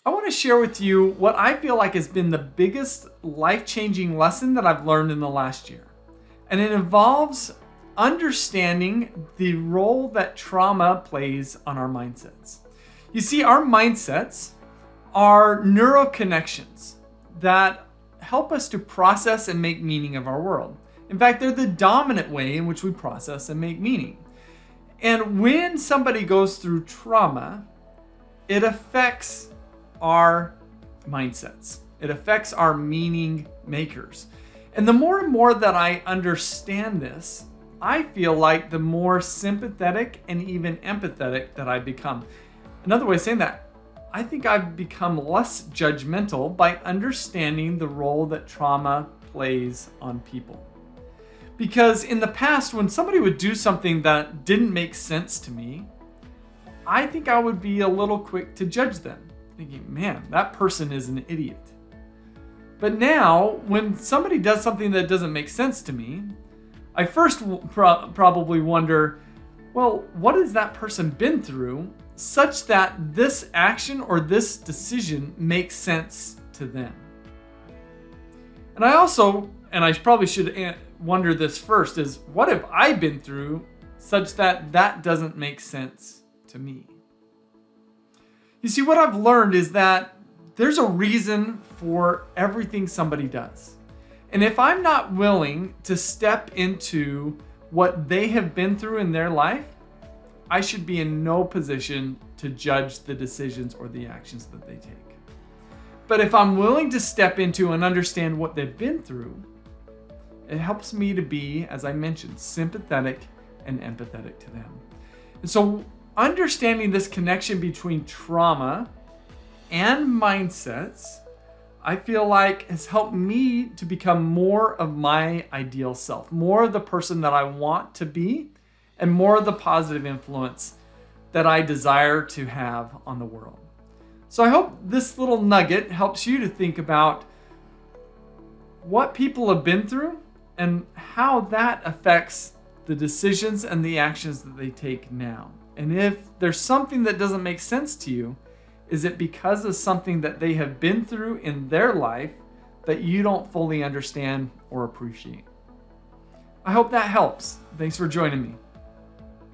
I want to share with you what I feel like has been the biggest life-changing lesson that I've learned in the last year. And it involves understanding the role that trauma plays on our mindsets. You see, our mindsets are neural connections that help us to process and make meaning of our world. In fact, they're the dominant way in which we process and make meaning. And when somebody goes through trauma, it affects our mindsets. It affects our meaning makers. And the more and more that I understand this, I feel like the more sympathetic and even empathetic that I become. Another way of saying that, I think I've become less judgmental by understanding the role that trauma plays on people. Because in the past, when somebody would do something that didn't make sense to me, I think I would be a little quick to judge them, thinking, man, that person is an idiot. But now, when somebody does something that doesn't make sense to me, I first probably wonder, well, what has that person been through such that this action or this decision makes sense to them? And I probably should wonder this first, is what have I been through such that that doesn't make sense to me? You see, what I've learned is that there's a reason for everything somebody does. And if I'm not willing to step into what they have been through in their life, I should be in no position to judge the decisions or the actions that they take. But if I'm willing to step into and understand what they've been through, it helps me to be, as I mentioned, sympathetic and empathetic to them. And so understanding this connection between trauma and mindsets, I feel like has helped me to become more of my ideal self, more of the person that I want to be, and more of the positive influence that I desire to have on the world. So I hope this little nugget helps you to think about what people have been through and how that affects the decisions and the actions that they take now. And if there's something that doesn't make sense to you, is it because of something that they have been through in their life that you don't fully understand or appreciate? I hope that helps. Thanks for joining me.